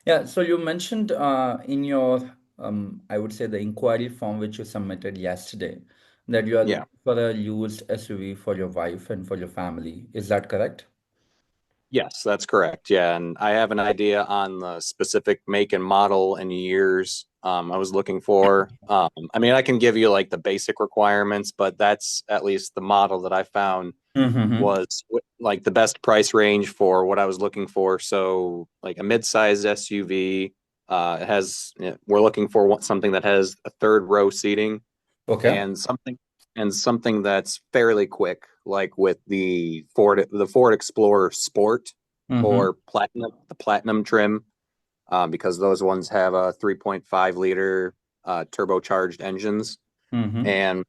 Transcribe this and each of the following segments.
Yeah, so you mentioned in your, I would say the inquiry form which you submitted yesterday, that you are Yeah. looking for a used SUV for your wife and for your family. Is that correct? Yes, that's correct. Yeah, and I have an idea on the specific make and model and years I was looking for. I mean, I can give you like the basic requirements, but that's at least the model that I found Mm-hmm. was like the best price range for what I was looking for. So, like a mid-sized SUV, it has we're looking for something that has a third row seating Okay. and something that's fairly quick, like with the Ford Explorer Sport Mm-hmm. or Platinum, the Platinum trim, because those ones have a 3.5 liter turbocharged engines. Mm-hmm. And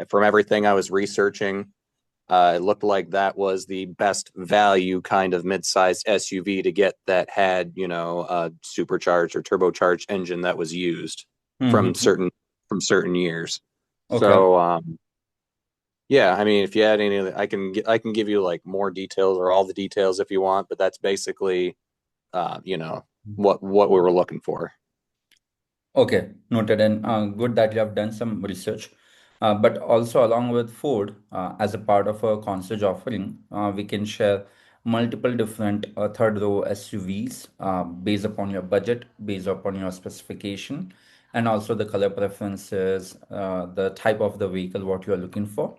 from everything I was researching, it looked like that was the best value kind of mid-sized SUV to get that had, a supercharged or turbocharged engine that was used from Mm-hmm. certain from certain years. Okay. So, yeah, I mean, if you had any, I can give you like more details or all the details if you want, but that's basically, uh, you know, what we were looking for. Okay, noted. And good that you have done some research. But also, along with Ford, as a part of a concierge offering, we can share multiple different third row SUVs based upon your budget, based upon your specification, and also the color preferences, the type of the vehicle, what you are looking for.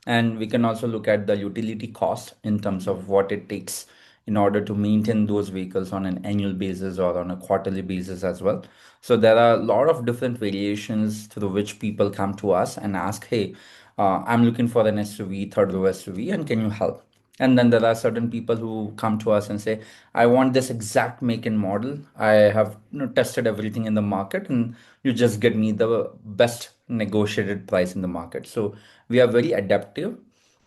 And we can also look at the utility cost in terms of what it takes in order to maintain those vehicles on an annual basis or on a quarterly basis as well. So there are a lot of different variations through which people come to us and ask, hey, I'm looking for an SUV, third row SUV, and can you help? And then there are certain people who come to us and say, I want this exact make and model. I have tested everything in the market, and you just get me the best negotiated price in the market. So we are very adaptive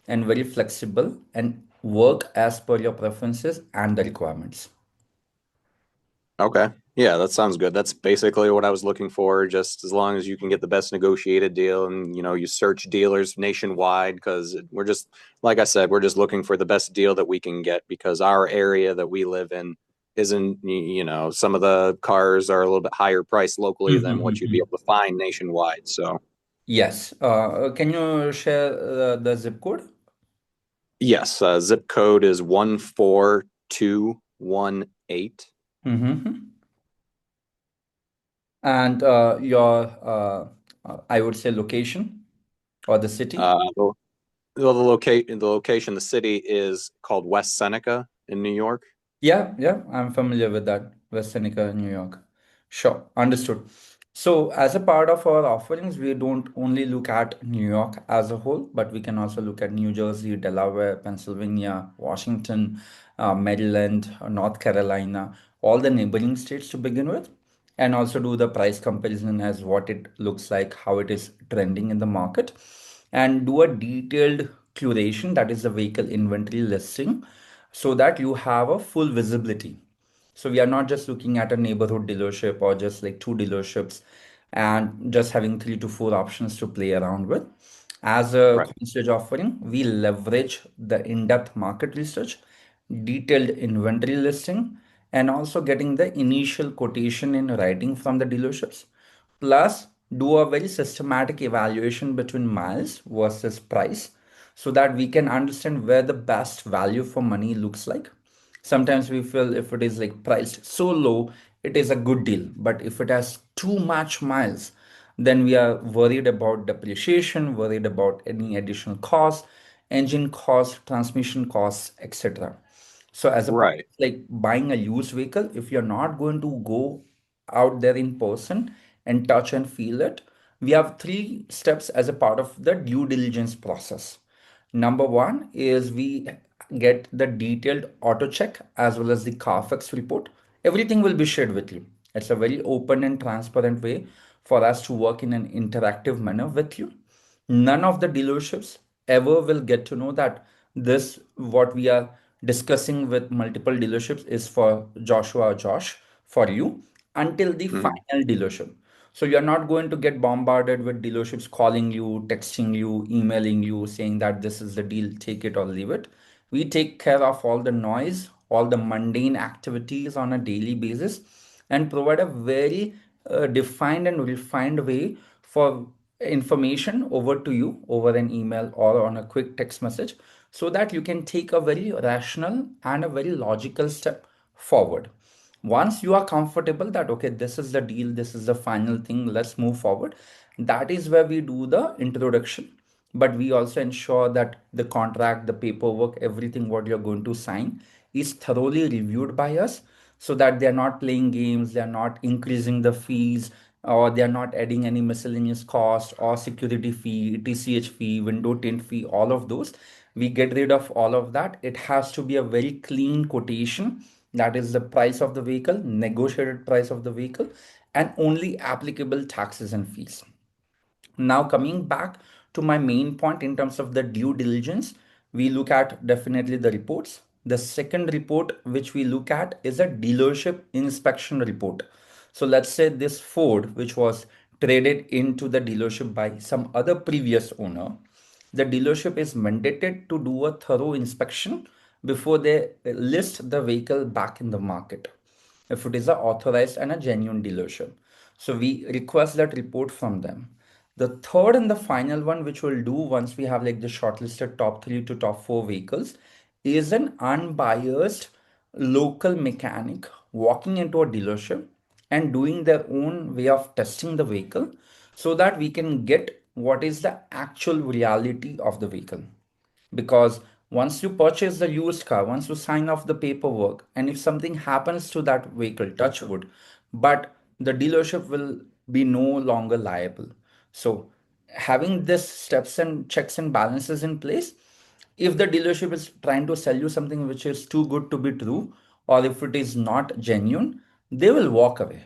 and very flexible and work as per your preferences and the requirements. Okay. Yeah, that sounds good. That's basically what I was looking for, just as long as you can get the best negotiated deal and, you search dealers nationwide because we're just, like I said, we're just looking for the best deal that we can get because our area that we live in isn't, some of the cars are a little bit higher priced locally than what you'd be able to find nationwide. So, Yes. Can you share the zip code? yes, zip code is 14218. Mm-hmm. And your, I would say, location or the city? The, the location, the city is called West Seneca in New York. Yeah, yeah, I'm familiar with that. West Seneca, New York. Sure, understood. So, as a part of our offerings, we don't only look at New York as a whole, but we can also look at New Jersey, Delaware, Pennsylvania, Washington, Maryland, North Carolina, all the neighboring states to begin with, and also do the price comparison as what it looks like, how it is trending in the market, and do a detailed curation, that is the vehicle inventory listing, so that you have a full visibility. So we are not just looking at a neighborhood dealership or just like two dealerships and just having 3 to 4 options to play around with. As a Right. concierge offering, we leverage the in-depth market research, detailed inventory listing, and also getting the initial quotation in writing from the dealerships. Plus, do a very systematic evaluation between miles versus price so that we can understand where the best value for money looks like. Sometimes we feel if it is like priced so low, it is a good deal. But if it has too much miles, then we are worried about depreciation, worried about any additional costs, engine costs, transmission costs, etc. So as a part Right. of like buying a used vehicle, if you're not going to go out there in person and touch and feel it, we have 3 steps as a part of the due diligence process. Number one is we get the detailed auto check as well as the Carfax report. Everything will be shared with you. It's a very open and transparent way for us to work in an interactive manner with you. None of the dealerships ever will get to know that this, what we are discussing with multiple dealerships, is for Joshua or Josh, for you, until the Mhm. final dealership. So you're not going to get bombarded with dealerships calling you, texting you, emailing you, saying that this is the deal, take it or leave it. We take care of all the noise, all the mundane activities on a daily basis, and provide a very defined and refined way for information over to you over an email or on a quick text message, so that you can take a very rational and a very logical step forward. Once you are comfortable that okay, this is the deal, this is the final thing, let's move forward, that is where we do the introduction. But we also ensure that the contract, the paperwork, everything what you're going to sign is thoroughly reviewed by us, so that they're not playing games, they're not increasing the fees, or they're not adding any miscellaneous cost or security fee, TCH fee, window tint fee, all of those. We get rid of all of that. It has to be a very clean quotation, that is the price of the vehicle, negotiated price of the vehicle, and only applicable taxes and fees. Now, coming back to my main point in terms of the due diligence, we look at definitely the reports. The second report which we look at is a dealership inspection report. So let's say this Ford, which was traded into the dealership by some other previous owner, the dealership is mandated to do a thorough inspection before they list the vehicle back in the market, if it is a authorized and a genuine dealership. So we request that report from them. The third and the final one, which we'll do once we have like the shortlisted top three to top four vehicles, is an unbiased local mechanic walking into a dealership and doing their own way of testing the vehicle, so that we can get what is the actual reality of the vehicle. Because once you purchase the used car, once you sign off the paperwork, and if something happens to that vehicle, touch wood, but the dealership will be no longer liable. So having this steps and checks and balances in place, if the dealership is trying to sell you something which is too good to be true, or if it is not genuine, they will walk away.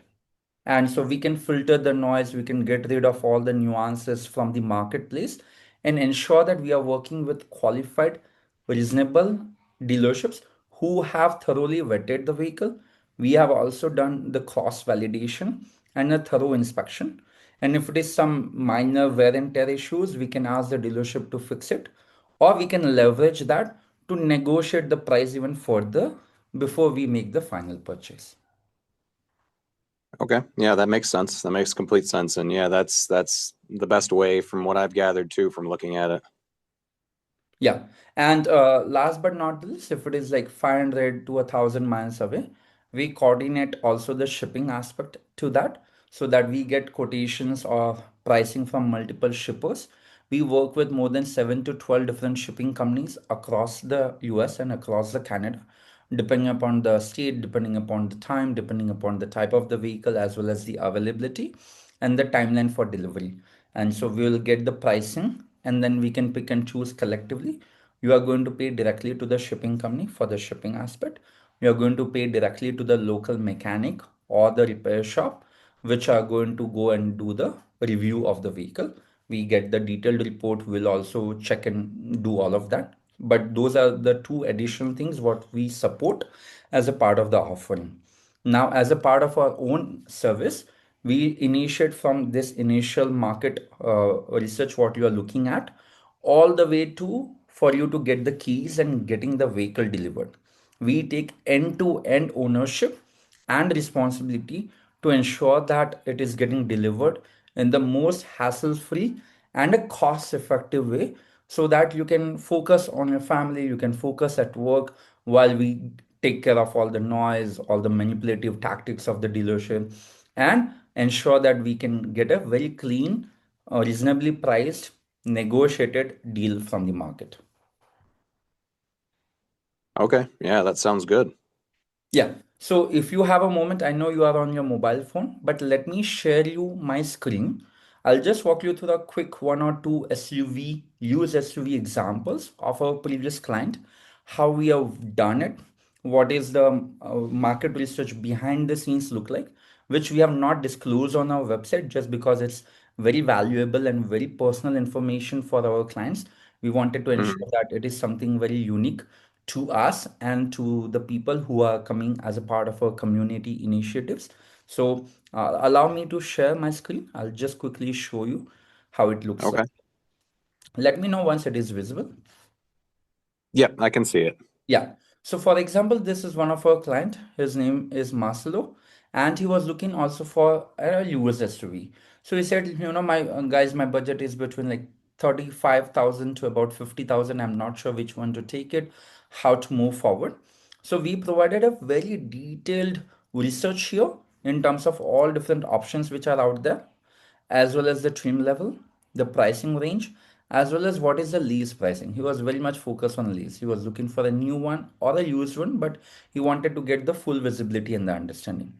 And so we can filter the noise, we can get rid of all the nuances from the marketplace, and ensure that we are working with qualified, reasonable dealerships who have thoroughly vetted the vehicle. We have also done the cross validation and a thorough inspection. And if it is some minor wear and tear issues, we can ask the dealership to fix it, or we can leverage that to negotiate the price even further before we make the final purchase. Okay. Yeah, that makes sense. That makes complete sense. And yeah, that's the best way from what I've gathered too from looking at it. Yeah. And last but not least, if it is like 500 to 1,000 miles away, we coordinate also the shipping aspect to that, so that we get quotations or pricing from multiple shippers. We work with more than 7 to 12 different shipping companies across the US and across the Canada, depending upon the state, depending upon the time, depending upon the type of the vehicle, as well as the availability and the timeline for delivery. And so we will get the pricing, and then we can pick and choose collectively. You are going to pay directly to the shipping company for the shipping aspect. You are going to pay directly to the local mechanic or the repair shop, which are going to go and do the review of the vehicle. We get the detailed report, we'll also check and do all of that. But those are the two additional things what we support as a part of the offering. Now, as a part of our own service, we initiate from this initial market research, what you are looking at, all the way to for you to get the keys and getting the vehicle delivered. We take end-to-end ownership and responsibility to ensure that it is getting delivered in the most hassle-free and a cost-effective way, so that you can focus on your family, you can focus at work, while we take care of all the noise, all the manipulative tactics of the dealership, and ensure that we can get a very clean, reasonably priced, negotiated deal from the market. Okay. Yeah, that sounds good. Yeah. So if you have a moment, I know you are on your mobile phone, but let me share you my screen. I'll just walk you through a quick one or two used SUV examples of our previous client, how we have done it, what is the market research behind the scenes look like, which we have not disclosed on our website just because it's very valuable and very personal information for our clients. We wanted to ensure Mhm. that it is something very unique to us and to the people who are coming as a part of our community initiatives. So allow me to share my screen. I'll just quickly show you how it looks like. Okay. Let me know once it is visible. Yep, I can see it. Yeah. So, for example, this is one of our client. His name is Marcelo, and he was looking also for a US SUV. So he said, my guys, my budget is between like 35,000 to about 50,000. I'm not sure which one to take it, how to move forward. So we provided a very detailed research here in terms of all different options which are out there, as well as the trim level, the pricing range, as well as what is the lease pricing. He was very much focused on lease. He was looking for a new one or a used one, but he wanted to get the full visibility and the understanding.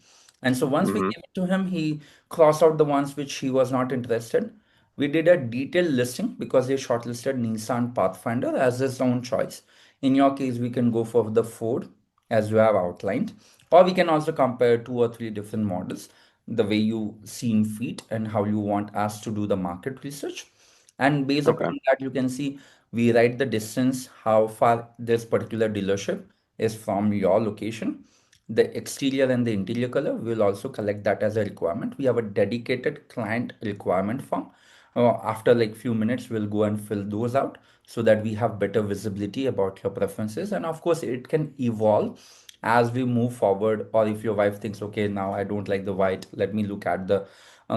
And so once we Mm-hmm. gave it to him, he crossed out the ones which he was not interested. We did a detailed listing because he shortlisted Nissan Pathfinder as his own choice. In your case, we can go for the Ford as you have outlined, or we can also compare two or three different models, the way you seem fit and how you want us to do the market research. And based Okay. upon that, you can see we write the distance, how far this particular dealership is from your location. The exterior and the interior color, we will also collect that as a requirement. We have a dedicated client requirement form. After like few minutes, we'll go and fill those out so that we have better visibility about your preferences. And of course, it can evolve as we move forward. Or if your wife thinks, okay, now I don't like the white, let me look at the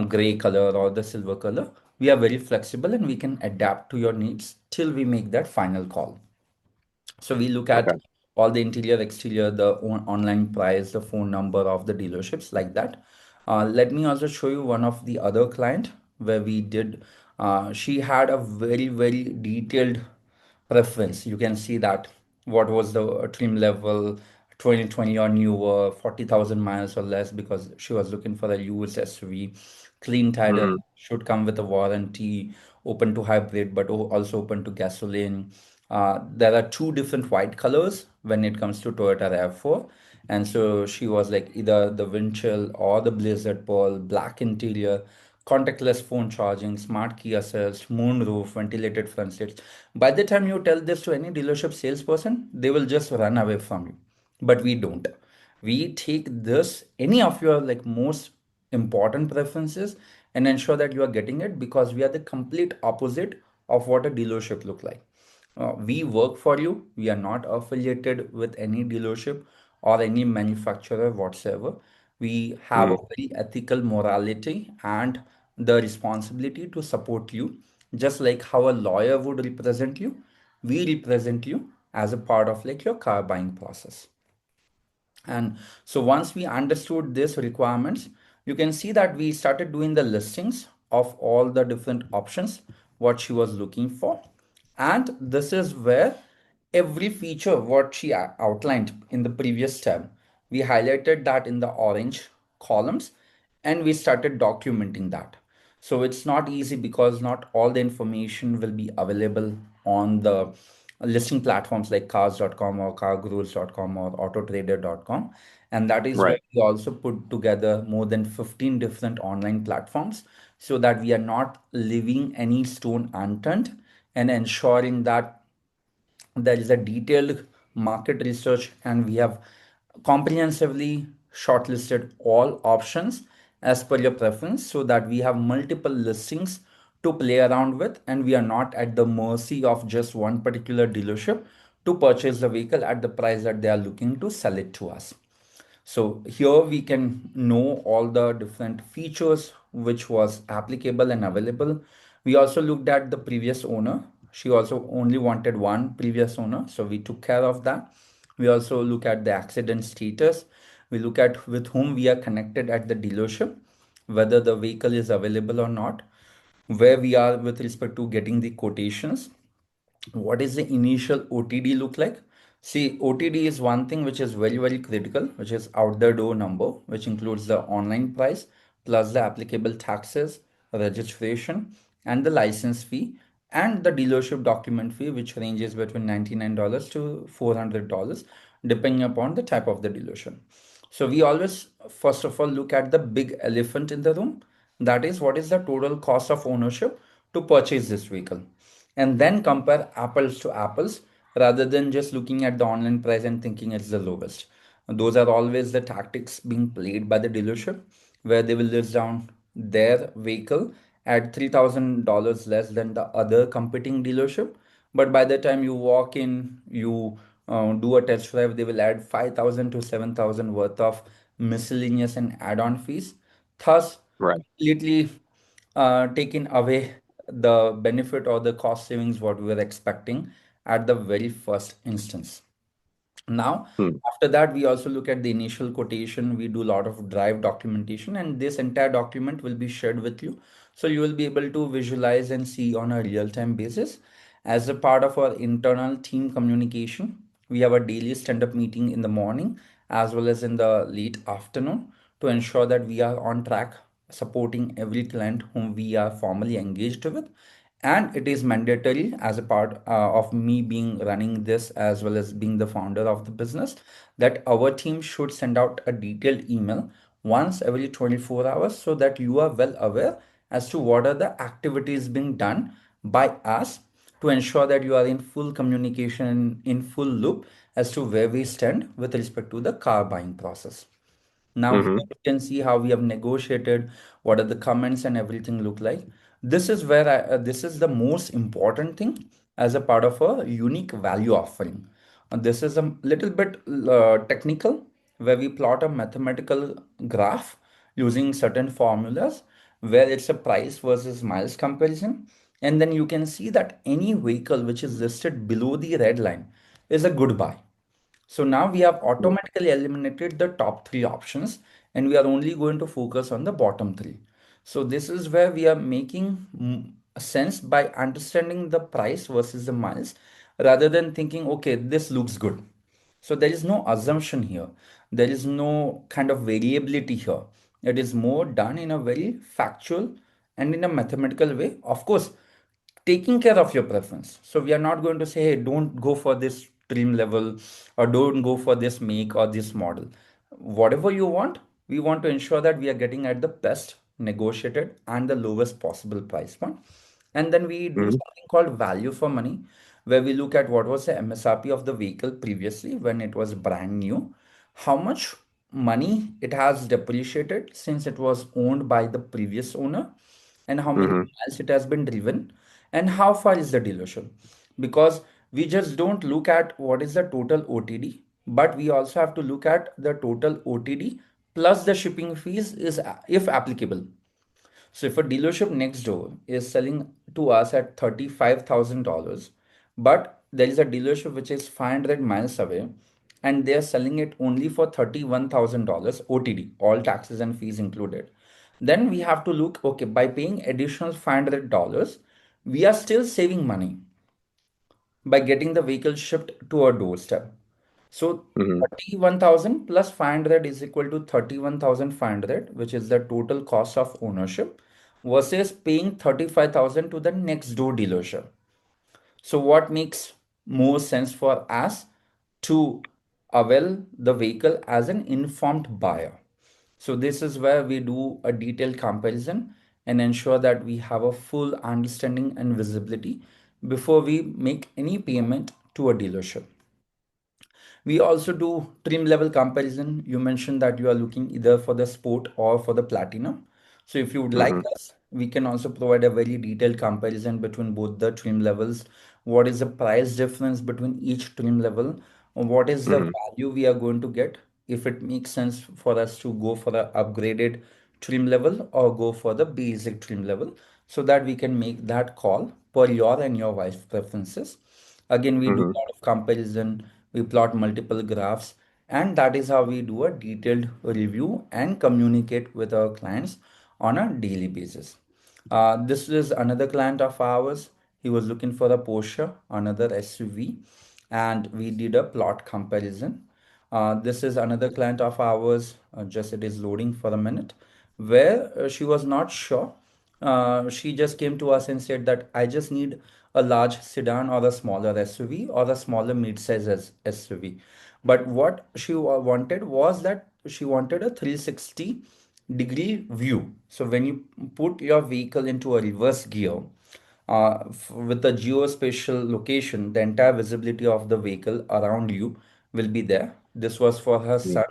gray color or the silver color. We are very flexible and we can adapt to your needs till we make that final call. So we look at Okay. all the interior, exterior, the online price, the phone number of the dealerships like that. Let me also show you one of the other client where we did. She had a very detailed preference. You can see that what was the trim level, 2020 or newer, 40,000 miles or less, because she was looking for a used SUV, clean title, Mm-hmm. should come with a warranty, open to hybrid, but also open to gasoline. There are two different white colors when it comes to Toyota RAV4. And so she was like either the windshield or the Blizzard Pearl, black interior, contactless phone charging, smart key assist, moonroof, ventilated front seats. By the time you tell this to any dealership salesperson, they will just run away from you. But we don't. We take this, any of your like most important preferences, and ensure that you are getting it, because we are the complete opposite of what a dealership look like. We work for you. We are not affiliated with any dealership or any manufacturer whatsoever. We have a Mm-hmm. very ethical morality and the responsibility to support you, just like how a lawyer would represent you. We represent you as a part of like your car buying process. And so once we understood these requirements, you can see that we started doing the listings of all the different options, what she was looking for. And this is where every feature, what she outlined in the previous tab, we highlighted that in the orange columns and we started documenting that. So it's not easy because not all the information will be available on the listing platforms like cars.com or cargurus.com or autotrader.com. And that is where Right. we also put together more than 15 different online platforms so that we are not leaving any stone unturned and ensuring that there is a detailed market research and we have comprehensively shortlisted all options as per your preference so that we have multiple listings to play around with and we are not at the mercy of just one particular dealership to purchase the vehicle at the price that they are looking to sell it to us. So here we can know all the different features which was applicable and available. We also looked at the previous owner. She also only wanted one previous owner, so we took care of that. We also look at the accident status. We look at with whom we are connected at the dealership, whether the vehicle is available or not, where we are with respect to getting the quotations, what is the initial OTD look like? See, OTD is one thing which is very critical, which is out the door number, which includes the online price plus the applicable taxes, registration, and the license fee, and the dealership document fee, which ranges between $99 to $400, depending upon the type of the dealership. So we always, first of all, look at the big elephant in the room. That is, what is the total cost of ownership to purchase this vehicle? And then compare apples to apples rather than just looking at the online price and thinking it's the lowest. Those are always the tactics being played by the dealership where they will list down their vehicle at $3,000 less than the other competing dealership. But by the time you walk in, you do a test drive, they will add 5,000 to 7,000 worth of miscellaneous and add-on fees, thus Right. completely taking away the benefit or the cost savings what we were expecting at the very first instance. Now, Hmm. after that, we also look at the initial quotation. We do a lot of drive documentation, and this entire document will be shared with you. So you will be able to visualize and see on a real-time basis. As a part of our internal team communication, we have a daily stand-up meeting in the morning as well as in the late afternoon to ensure that we are on track supporting every client whom we are formally engaged with. And it is mandatory as a part of me being running this as well as being the founder of the business that our team should send out a detailed email once every 24 hours so that you are well aware as to what are the activities being done by us to ensure that you are in full communication, in full loop as to where we stand with respect to the car buying process. Now here Mm-hmm. you can see how we have negotiated, what are the comments and everything look like. This is where this is the most important thing as a part of a unique value offering. This is a little bit technical where we plot a mathematical graph using certain formulas where it's a price versus miles comparison. And then you can see that any vehicle which is listed below the red line is a good buy. So now we have automatically eliminated the top three options and we are only going to focus on the bottom three. So this is where we are making sense by understanding the price versus the miles rather than thinking, okay, this looks good. So there is no assumption here. There is no kind of variability here. It is more done in a very factual and in a mathematical way. Of course, taking care of your preference. So we are not going to say, hey, don't go for this trim level or don't go for this make or this model. Whatever you want, we want to ensure that we are getting at the best negotiated and the lowest possible price point. And then we do Mm-hmm. something called value for money, where we look at what was the MSRP of the vehicle previously when it was brand new, how much money it has depreciated since it was owned by the previous owner, and how many Mm-hmm. miles it has been driven, and how far is the dealership. Because we just don't look at what is the total OTD, but we also have to look at the total OTD plus the shipping fees is if applicable. So if a dealership next door is selling to us at $35,000, but there is a dealership which is 500 miles away and they are selling it only for $31,000 OTD, all taxes and fees included, then we have to look, okay, by paying additional $500, we are still saving money by getting the vehicle shipped to our doorstep. So Mm-hmm. 31,000 plus 500 is equal to 31,500, which is the total cost of ownership versus paying 35,000 to the next door dealership. So what makes more sense for us to avail the vehicle as an informed buyer? So this is where we do a detailed comparison and ensure that we have a full understanding and visibility before we make any payment to a dealership. We also do trim level comparison. You mentioned that you are looking either for the sport or for the platinum. So if you would like Mm-hmm. us, we can also provide a very detailed comparison between both the trim levels. What is the price difference between each trim level? What is the Mm-hmm. value we are going to get if it makes sense for us to go for the upgraded trim level or go for the basic trim level so that we can make that call per your and your wife's preferences. Again, we do Mm-hmm. a lot of comparison, we plot multiple graphs, and that is how we do a detailed review and communicate with our clients on a daily basis. This is another client of ours. He was looking for a Porsche, another SUV, and we did a plot comparison. This is another client of ours, just it is loading for a minute, where she was not sure. She just came to us and said that I just need a large sedan or a smaller SUV or a smaller mid-size SUV. But what she wanted was that she wanted a 360-degree view. So when you put your vehicle into a reverse gear, with the geospatial location, the entire visibility of the vehicle around you will be there. This was for her son,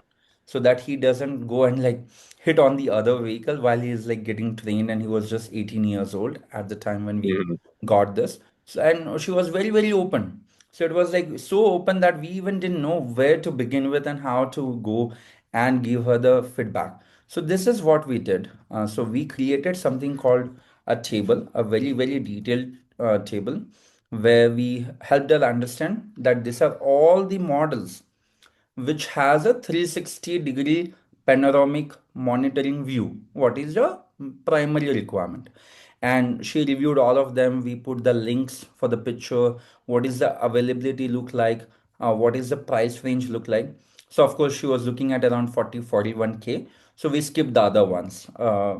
so that he doesn't go and like hit on the other vehicle while he is like getting trained, and he was just 18 years old at the time when we Mm-hmm. got this. So, and she was very, very open. So it was like so open that we even didn't know where to begin with and how to go and give her the feedback. So this is what we did. So we created something called a table, a very, very detailed table, where we helped her understand that these are all the models which has a 360-degree panoramic monitoring view. What is your primary requirement? And she reviewed all of them. We put the links for the picture. What is the availability look like? What is the price range look like? So of course she was looking at around 41K. So we skipped the other ones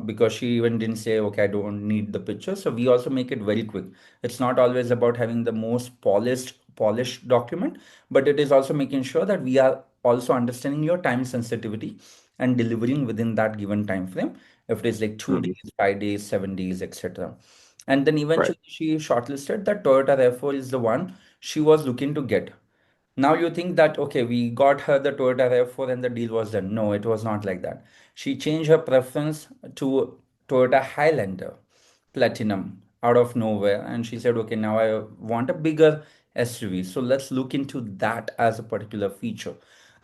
because she even didn't say, okay, I don't need the picture. So we also make it very quick. It's not always about having the most polished document, but it is also making sure that we are also understanding your time sensitivity and delivering within that given time frame. If it is like two Hmm. days, 5 days, 7 days, etc. And then Right. eventually she shortlisted that Toyota RAV4 is the one she was looking to get. Now you think that, okay, we got her the Toyota RAV4 and the deal was done. No, it was not like that. She changed her preference to Toyota Highlander Platinum out of nowhere. And she said, okay, now I want a bigger SUV. So let's look into that as a particular feature.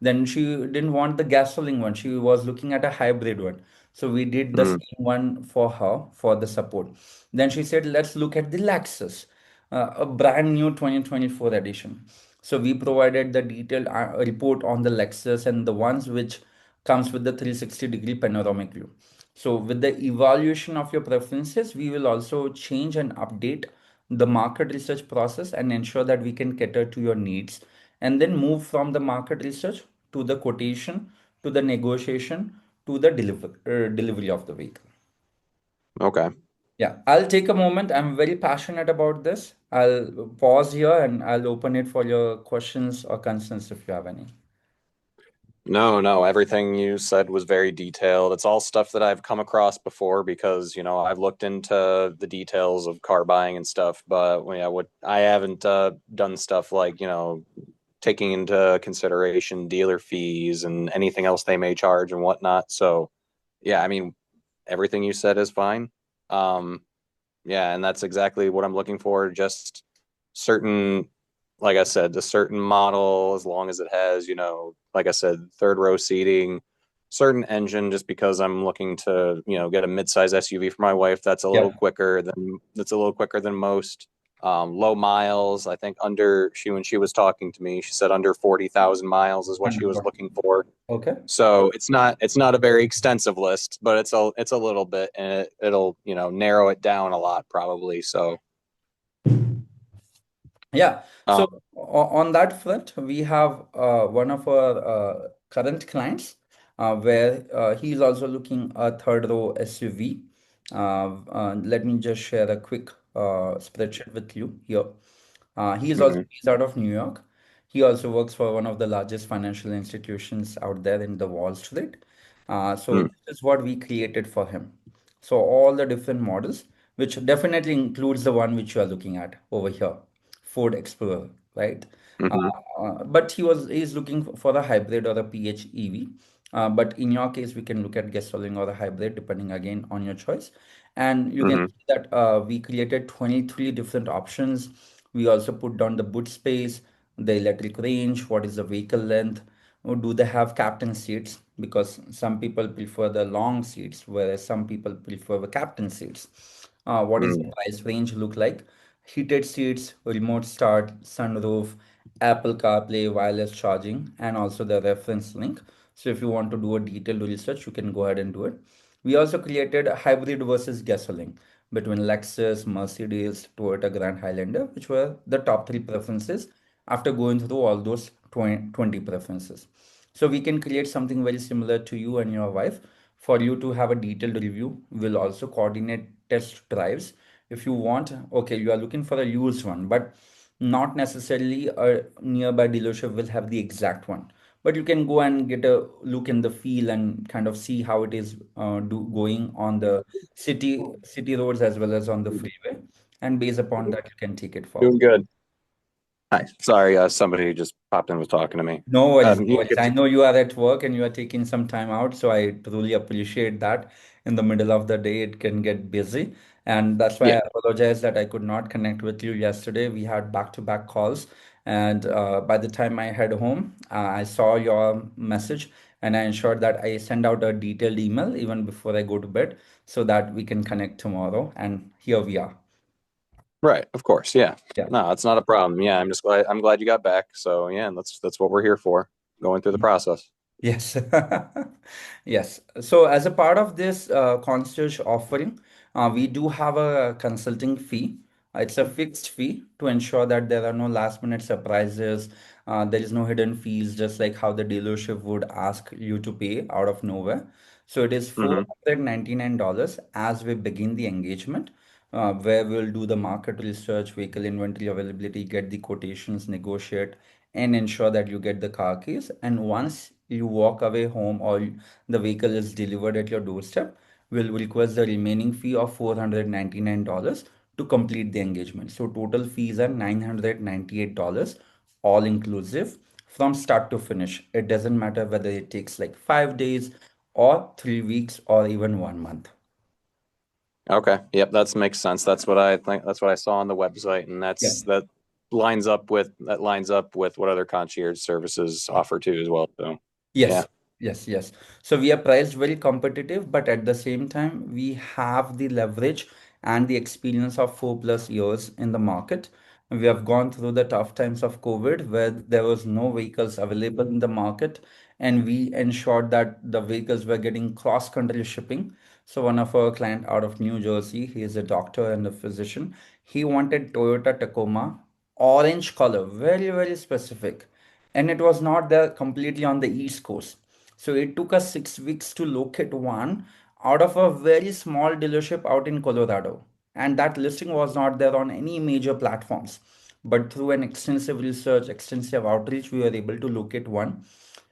Then she didn't want the gasoline one. She was looking at a hybrid one. So we did the Mm. same one for her for the support. Then she said, let's look at the Lexus, a brand new 2024 edition. So we provided the detailed report on the Lexus and the ones which comes with the 360-degree panoramic view. So with the evaluation of your preferences, we will also change and update the market research process and ensure that we can cater to your needs, and then move from the market research to the quotation, to the negotiation, to the delivery of the vehicle. Okay. Yeah, I'll take a moment. I'm very passionate about this. I'll pause here and I'll open it for your questions or concerns if you have any. No, no, everything you said was very detailed. It's all stuff that I've come across before because, I've looked into the details of car buying and stuff, but yeah, what I haven't done stuff like, taking into consideration dealer fees and anything else they may charge and whatnot. So, yeah, I mean, everything you said is fine. Um, yeah, and that's exactly what I'm looking for. Just certain, like I said, the certain model, as long as it has, like I said, third row seating, certain engine, just because I'm looking to, get a midsize SUV for my wife. Yeah, That's a little quicker than most. Low miles. I think under when she was talking to me, she said under 40,000 miles is what she was 140. looking for. Okay. So it's not a very extensive list, but it's a little bit, and it'll narrow it down a lot probably. So Yeah. um, So on that front, we have one of our current clients where he's also looking a third row SUV. Let me just share a quick spreadsheet with you here. He is also mhm, based out of New York. He also works for one of the largest financial institutions out there in the Wall Street. So mm, this is what we created for him. So all the different models, which definitely includes the one which you are looking at over here, Ford Explorer, right? Uh, mhm, but he's looking for a hybrid or a PHEV. But in your case, we can look at gasoline or a hybrid, depending again on your choice. And you can mhm, see that we created 23 different options. We also put down the boot space, the electric range, what is the vehicle length, or do they have captain seats? Because some people prefer the long seats, whereas some people prefer the captain seats. What is the mm, price range look like? Heated seats, remote start, sunroof, Apple CarPlay, wireless charging, and also the reference link. So if you want to do a detailed research, you can go ahead and do it. We also created a hybrid versus gasoline between Lexus, Mercedes, Toyota Grand Highlander, which were the top three preferences after going through all those 20 preferences. So we can create something very similar to you and your wife for you to have a detailed review. We'll also coordinate test drives. If you want, okay, you are looking for a used one, but not necessarily a nearby dealership will have the exact one. But you can go and get a look in the feel and kind of see how it is going on the city roads as well as on the freeway. And based upon that, you can take it doing forward. good. Hi, sorry, somebody just popped in was talking to me. No worries, no You worries. get I to, know you are at work and you are taking some time out, so I truly appreciate that. In the middle of the day, it can get busy, and that's why yeah. I apologize that I could not connect with you yesterday. We had back-to-back calls, And by the time I head home, I saw your message and I ensured that I send out a detailed email even before I go to bed so that we can connect tomorrow. And here we are. Right, of course. Yeah. Yeah. No, it's not a problem. Yeah, I'm glad you got back. So yeah, that's what we're here for, going through the process. Yes. Yes. So as a part of this concierge offering, we do have a consulting fee. It's a fixed fee to ensure that there are no last minute surprises. There is no hidden fees, just like how the dealership would ask you to pay out of nowhere. So it is Hmm. $499 as we begin the engagement, where we'll do the market research, vehicle inventory availability, get the quotations, negotiate, and ensure that you get the car keys. And once you walk away home or the vehicle is delivered at your doorstep, we'll request the remaining fee of $499 to complete the engagement. So total fees are $998, all inclusive from start to finish. It doesn't matter whether it takes like 5 days or 3 weeks or even 1 month. Okay. Yep, that makes sense. That's what I think. That's what I saw on the website, and Yeah. that lines up with what other concierge services offer too as well. So yeah. Yes, yes, yes. So we are priced very competitive, but at the same time, we have the leverage and the experience of 4+ years in the market. We have gone through the tough times of COVID where there was no vehicles available in the market, and we ensured that the vehicles were getting cross-country shipping. So one of our client out of New Jersey, he is a doctor and a physician. He wanted Toyota Tacoma, orange color, very, very specific, and it was not there completely on the East Coast. So it took us 6 weeks to locate one out of a very small dealership out in Colorado. And that listing was not there on any major platforms. But through an extensive research, extensive outreach, we were able to locate one.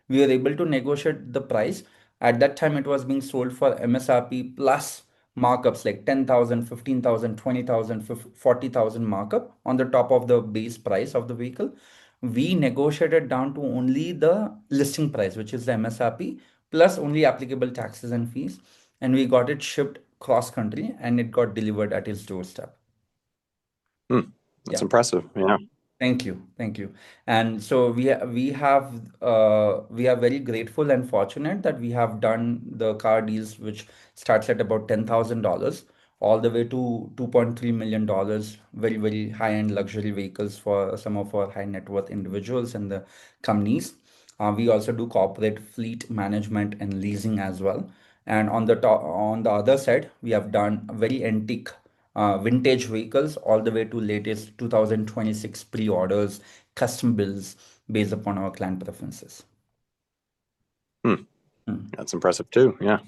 We were able to negotiate the price. At that time, it was being sold for MSRP plus markups like 10,000, 15,000, 20,000, 40,000 markup on the top of the base price of the vehicle. We negotiated down to only the listing price, which is the MSRP, plus only applicable taxes and fees. And we got it shipped cross country and it got delivered at his doorstep. Hmm. That's Yeah. impressive. Yeah. Thank you, thank you. And so we are very grateful and fortunate that we have done the car deals which starts at about $10,000 all the way to $2.3 million. Very, very high-end luxury vehicles for some of our high net worth individuals and the companies. We also do corporate fleet management and leasing as well. And on the other side, we have done very antique vintage vehicles all the way to latest 2026 pre-orders, custom builds based upon our client preferences. Hmm. Hmm. That's impressive too. Yeah.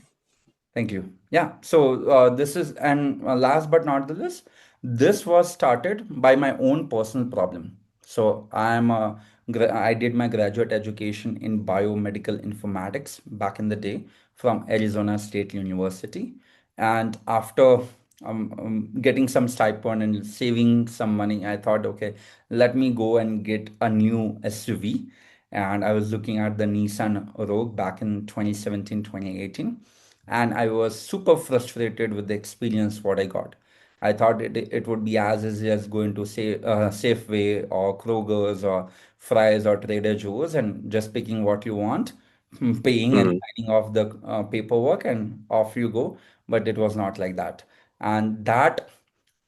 Thank you. Yeah. So this is, and last but not the least, this was started by my own personal problem. So I did my graduate education in biomedical informatics back in the day from Arizona State University. And after getting some stipend and saving some money, I thought, okay, let me go and get a new SUV. And I was looking at the Nissan Rogue back in 2017, 2018, and I was super frustrated with the experience what I got. I thought it would be as easy as going to say Safeway or Kroger's or Fry's or Trader Joe's and just picking what you want, paying and Hmm. signing off the paperwork and off you go. But it was not like that. And that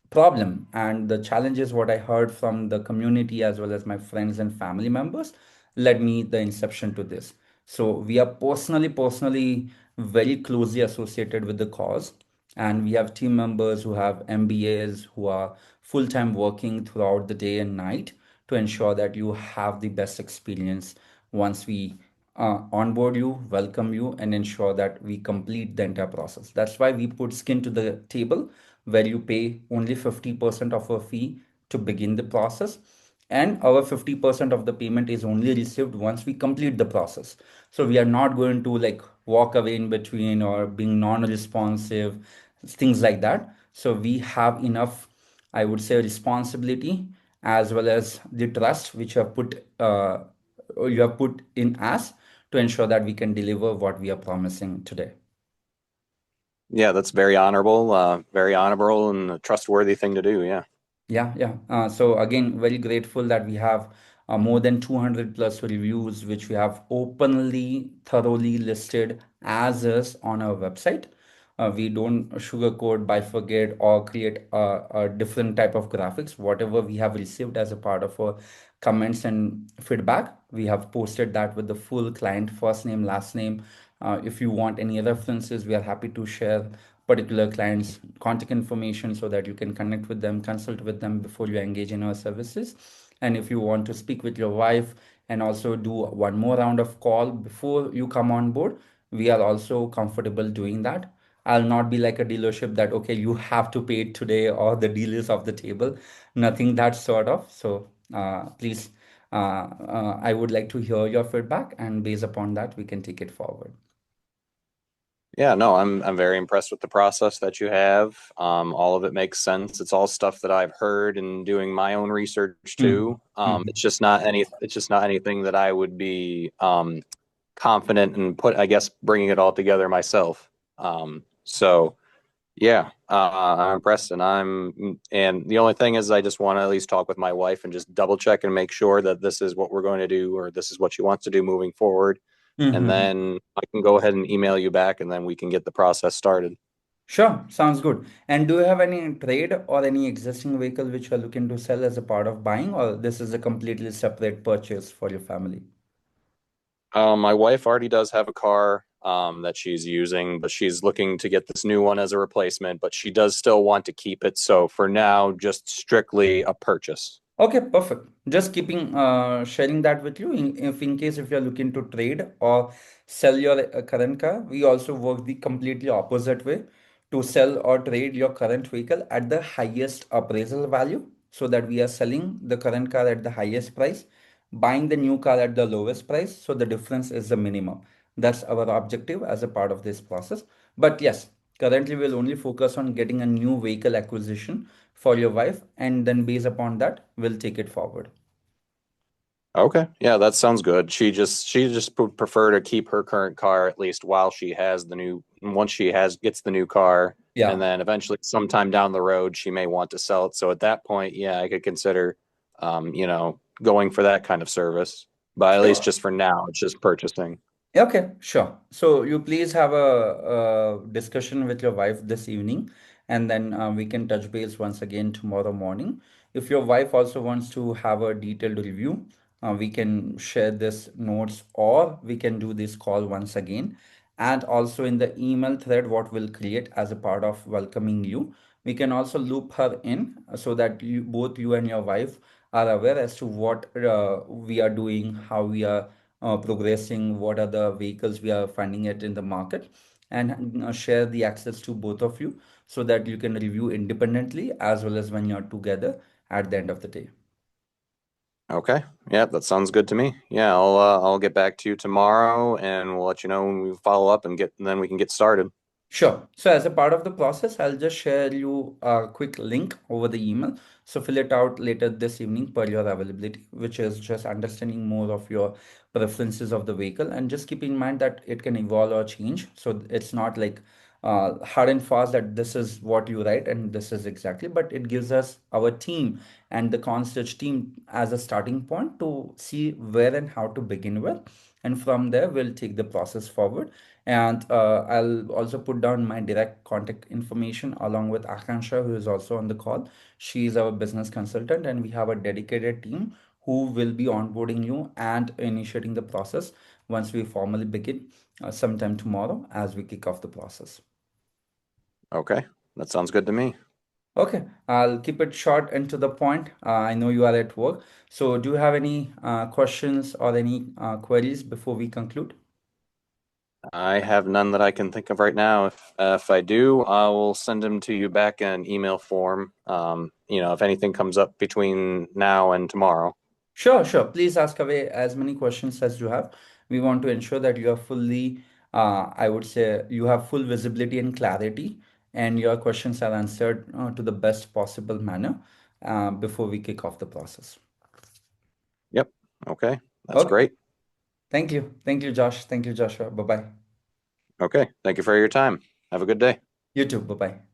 problem and the challenges what I heard from the community as well as my friends and family members led me the inception to this. So we are personally very closely associated with the cause, and we have team members who have MBAs who are full-time working throughout the day and night to ensure that you have the best experience once we onboard you, welcome you, and ensure that we complete the entire process. That's why we put skin to the table, where you pay only 50% of a fee to begin the process. And our 50% of the payment is only received once we complete the process. So we are not going to like walk away in between or being non-responsive, things like that. So we have enough, I would say, responsibility as well as the trust which you have put in us to ensure that we can deliver what we are promising today. Yeah, that's very honorable and a trustworthy thing to do. Yeah. Yeah, yeah. So again, very grateful that we have more than 200 plus reviews, which we have openly, thoroughly listed as is on our website. We don't sugarcoat, bifurcate, or create a different type of graphics. Whatever we have received as a part of our comments and feedback, we have posted that with the full client first name, last name. If you want any references, we are happy to share particular clients' contact information so that you can connect with them, consult with them before you engage in our services. And if you want to speak with your wife and also do one more round of call before you come on board, we are also comfortable doing that. I'll not be like a dealership that, okay, you have to pay it today or the deal is off the table. Nothing that sort of. So please, I would like to hear your feedback, and based upon that, we can take it forward. Yeah, no, I'm very impressed with the process that you have. All of it makes sense. It's all stuff that I've heard and doing my own research Mhm. too. Mhm. It's just not anything that I would be confident and put, I guess, bringing it all together myself. So yeah, I'm impressed, and the only thing is, I just want to at least talk with my wife and just double check and make sure that this is what we're going to do, or this is what she wants to do moving forward. And Mhm. then I can go ahead and email you back, and then we can get the process started. Sure, sounds good. And do you have any trade or any existing vehicle which you are looking to sell as a part of buying, or this is a completely separate purchase for your family? My wife already does have a car that she's using, but she's looking to get this new one as a replacement, but she does still want to keep it. So for now, just strictly a purchase. Okay, perfect. Just keeping sharing that with you if in case if you're looking to trade or sell your current car, we also work the completely opposite way to sell or trade your current vehicle at the highest appraisal value so that we are selling the current car at the highest price, buying the new car at the lowest price, so the difference is the minimum. That's our objective as a part of this process. But yes, currently we'll only focus on getting a new vehicle acquisition for your wife, and then based upon that we'll take it forward. Okay. Yeah, that sounds good. She just would prefer to keep her current car at least while she has the new once she has gets the new car, and Yeah. then eventually sometime down the road she may want to sell it. So at that point, yeah, I could consider going for that kind of service. But at least Sure. just for now, it's just purchasing. Okay, sure. So you please have a discussion with your wife this evening, and then we can touch base once again tomorrow morning. If your wife also wants to have a detailed review, we can share this notes, or we can do this call once again. And also in the email thread, what we'll create as a part of welcoming you, we can also loop her in so that both you and your wife are aware as to what we are doing, how we are progressing, what are the vehicles we are finding it in the market, and share the access to both of you so that you can review independently as well as when you're together at the end of the day. Okay. Yeah, that sounds good to me. Yeah, I'll get back to you tomorrow, and we'll let you know when we follow up and then we can get started. Sure. So as a part of the process, I'll just share you a quick link over the email. So fill it out later this evening per your availability, which is just understanding more of your preferences of the vehicle. And just keep in mind that it can evolve or change. So it's not like hard and fast that this is what you write and this is exactly, but it gives us our team and the concierge team as a starting point to see where and how to begin with. And from there, we'll take the process forward. And I'll also put down my direct contact information along with Akansha, who is also on the call. She is our business consultant, and we have a dedicated team who will be onboarding you and initiating the process once we formally begin sometime tomorrow as we kick off the process. Okay. That sounds good to me. Okay, I'll keep it short and to the point. I know you are at work. So, do you have any questions or any queries before we conclude? I have none that I can think of right now. If I do, I will send them to you back in email form. If anything comes up between now and tomorrow. Sure, sure. Please ask away as many questions as you have. We want to ensure that you are fully, I would say, you have full visibility and clarity, and your questions are answered to the best possible manner before we kick off the process. Yep. Okay. That's Okay. great. Thank you. Thank you, Josh. Thank you, Joshua. Bye bye. Okay. Thank you for your time. Have a good day. You too. Bye bye.